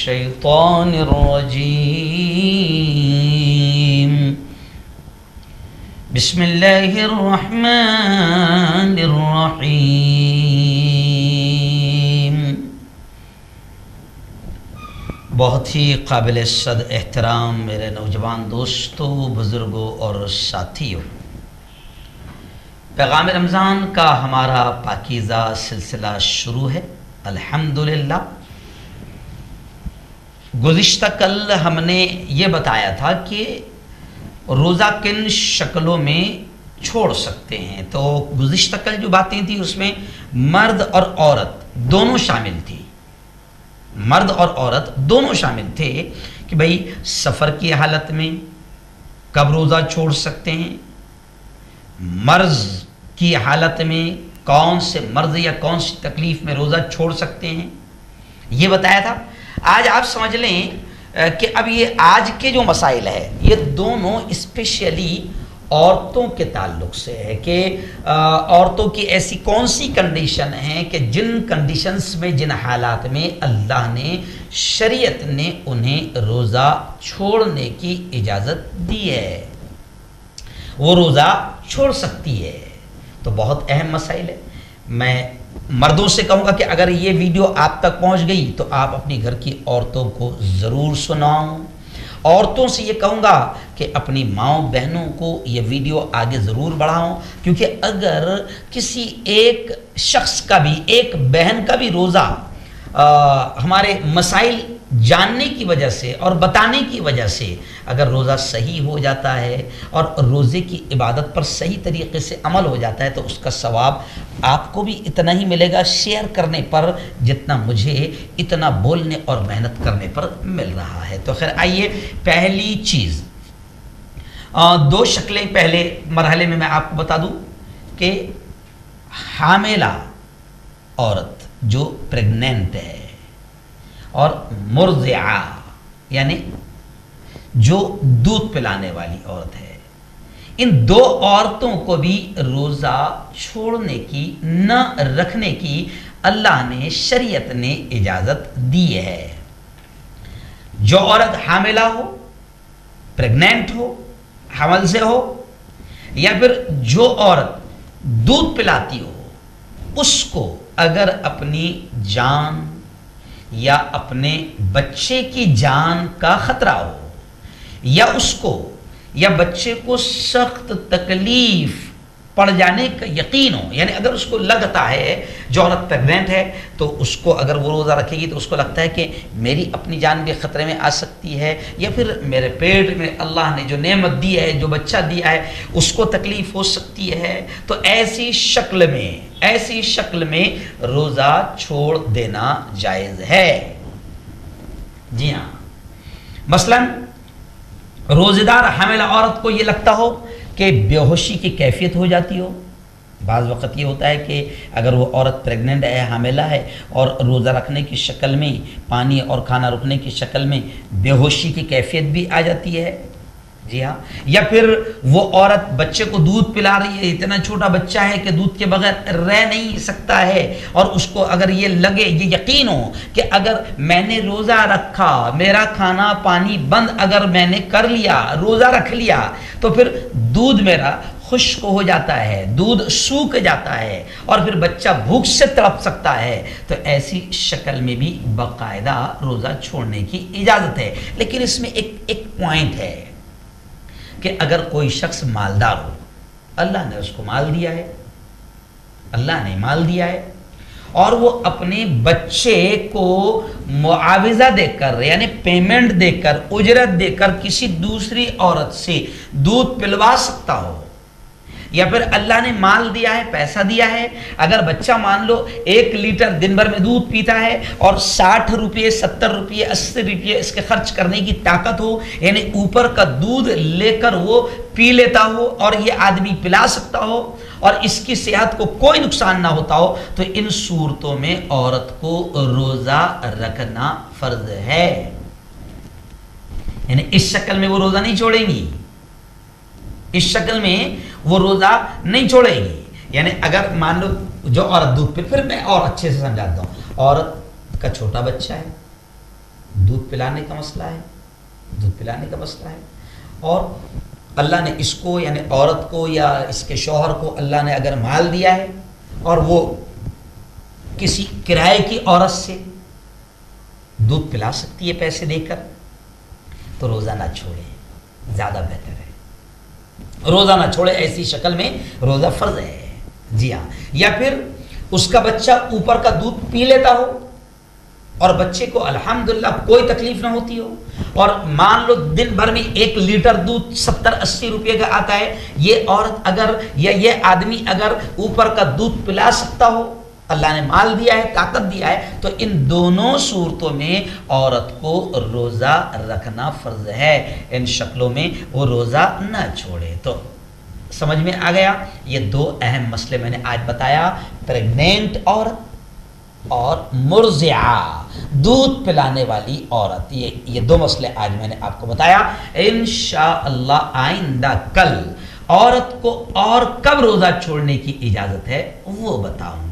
الشیطان الرجیم بسم اللہ الرحمن الرحیم۔ بہت ہی قابل صد احترام میرے نوجوان دوستوں، بزرگوں اور ساتھیوں، پیغام رمضان کا ہمارا پاکیزہ سلسلہ شروع ہے الحمدللہ۔ گزشتہ کل ہم نے یہ بتایا تھا کہ روزہ کن شکلوں میں چھوڑ سکتے ہیں۔ تو گزشتہ کل جو باتیں تھیں اس میں مرد اور عورت دونوں شامل تھی، مرد اور عورت دونوں شامل تھے کہ بھئی سفر کی حالت میں کب روزہ چھوڑ سکتے ہیں، مرض کی حالت میں کون سے مرض یا کون سی تکلیف میں روزہ چھوڑ سکتے ہیں، یہ بتایا تھا۔ آج آپ سمجھ لیں کہ اب یہ آج کے جو مسائل ہے یہ دونوں اسپیشلی عورتوں کے تعلق سے ہے کہ عورتوں کی ایسی کون سی کنڈیشن ہیں کہ جن کنڈیشنز میں، جن حالات میں اللہ نے، شریعت نے انہیں روزہ چھوڑنے کی اجازت دی ہے، وہ روزہ چھوڑ سکتی ہے۔ تو بہت اہم مسائل ہے۔ میں مردوں سے کہوں گا کہ اگر یہ ویڈیو آپ تک پہنچ گئی تو آپ اپنی گھر کی عورتوں کو ضرور سناؤں۔ عورتوں سے یہ کہوں گا کہ اپنی ماؤں بہنوں کو یہ ویڈیو آگے ضرور بڑھاؤں، کیونکہ اگر کسی ایک شخص کا بھی، ایک بہن کا بھی روزہ ہمارے مسائل جاننے کی وجہ سے اور بتانے کی وجہ سے اگر روزہ صحیح ہو جاتا ہے اور روزے کی عبادت پر صحیح طریقے سے عمل ہو جاتا ہے تو اس کا ثواب آپ کو بھی اتنا ہی ملے گا شیئر کرنے پر جتنا مجھے اتنا بولنے اور محنت کرنے پر مل رہا ہے۔ تو خیر آئیے، پہلی چیز، دو شکلیں پہلے مرحلے میں آپ کو بتا دوں کہ حاملہ عورت جو پریگننٹ ہے اور مرضعہ یعنی جو دودھ پلانے والی عورت ہے، ان دو عورتوں کو بھی روزہ چھوڑنے کی، نہ رکھنے کی اللہ نے، شریعت نے اجازت دی ہے۔ جو عورت حاملہ ہو، پریگننٹ ہو، حمل سے ہو، یا پھر جو عورت دودھ پلاتی ہو، اس کو اگر اپنی جان یا اپنے بچے کی جان کا خطرہ ہو، یا اس کو یا بچے کو سخت تکلیف پڑ جانے کا یقین ہو، یعنی اگر اس کو لگتا ہے، جو عورت پریگننٹ ہے تو اس کو اگر وہ روزہ رکھے گی تو اس کو لگتا ہے کہ میری اپنی جان بھی خطرے میں آ سکتی ہے، یا پھر میرے پیٹ میں اللہ نے جو نعمت دی ہے، جو بچہ دیا ہے، اس کو تکلیف ہو سکتی ہے، تو ایسی شکل میں روزہ چھوڑ دینا جائز ہے۔ جی ہاں، مثلا روزہ دار حاملہ عورت کو یہ لگتا ہو کہ بے ہوشی کی کیفیت ہو جاتی ہو۔ بعض وقت یہ ہوتا ہے کہ اگر وہ عورت پریگننٹ ہے، حاملہ ہے، اور روزہ رکھنے کی شکل میں، پانی اور کھانا رکنے کی شکل میں بے ہوشی کی کیفیت بھی آ جاتی ہے۔ جی ہاں، یا پھر وہ عورت بچے کو دودھ پلا رہی ہے، اتنا چھوٹا بچہ ہے کہ دودھ کے بغیر رہ نہیں سکتا ہے، اور اس کو اگر یہ لگے، یہ یقین ہو کہ اگر میں نے روزہ رکھا، میرا کھانا پانی بند اگر میں نے کر لیا، روزہ رکھ لیا، تو پھر دودھ میرا خشک ہو جاتا ہے، دودھ سوکھ جاتا ہے، اور پھر بچہ بھوک سے تڑپ سکتا ہے، تو ایسی شکل میں بھی باقاعدہ روزہ چھوڑنے کی اجازت ہے۔ لیکن اس میں ایک پوائنٹ ہے کہ اگر کوئی شخص مالدار ہو، اللہ نے اس کو مال دیا ہے، اور وہ اپنے بچے کو معاوضہ دے کر، یعنی پیمنٹ دے کر، اجرت دے کر کسی دوسری عورت سے دودھ پلوا سکتا ہو، یا پھر اللہ نے مال دیا ہے، پیسہ دیا ہے، اگر بچہ مان لو 1 لیٹر دن بھر میں دودھ پیتا ہے اور 60 روپے، 70 روپے، 80 روپے اس کے خرچ کرنے کی طاقت ہو، یعنی اوپر کا دودھ لے کر وہ پی لیتا ہو اور یہ آدمی پلا سکتا ہو اور اس کی صحت کو کوئی نقصان نہ ہوتا ہو، تو ان صورتوں میں عورت کو روزہ رکھنا فرض ہے۔ یعنی اس شکل میں وہ روزہ نہیں چھوڑیں گی، اس شکل میں وہ روزہ نہیں چھوڑے گی۔ یعنی اگر مان لو جو عورت دودھ پی، پھر میں اور اچھے سے سمجھاتا ہوں، عورت کا چھوٹا بچہ ہے، دودھ پلانے کا مسئلہ ہے، دودھ پلانے کا مسئلہ ہے، اور اللہ نے اس کو یعنی عورت کو یا اس کے شوہر کو اللہ نے اگر مال دیا ہے اور وہ کسی کرائے کی عورت سے دودھ پلا سکتی ہے پیسے دے کر، تو روزہ نہ چھوڑے، زیادہ بہتر ہے روزہ نہ چھوڑے، ایسی شکل میں روزہ فرض ہے۔ جی ہاں، یا پھر اس کا بچہ اوپر کا دودھ پی لیتا ہو اور بچے کو الحمدللہ کوئی تکلیف نہ ہوتی ہو، اور مان لو دن بھر میں 1 لیٹر دودھ 70-80 روپے کا آتا ہے، یہ عورت اگر یا یہ آدمی اگر اوپر کا دودھ پلا سکتا ہو، اللہ نے مال دیا ہے، طاقت دیا ہے، تو ان دونوں صورتوں میں عورت کو روزہ رکھنا فرض ہے، ان شکلوں میں وہ روزہ نہ چھوڑے۔ تو سمجھ میں آ گیا، یہ 2 اہم مسئلے میں نے آج بتایا، پریگنینٹ عورت اور مرضعہ دودھ پلانے والی عورت، یہ 2 مسئلے آج میں نے آپ کو بتایا۔ انشاءاللہ آئندہ کل عورت کو اور کب روزہ چھوڑنے کی اجازت ہے وہ بتاؤں گا۔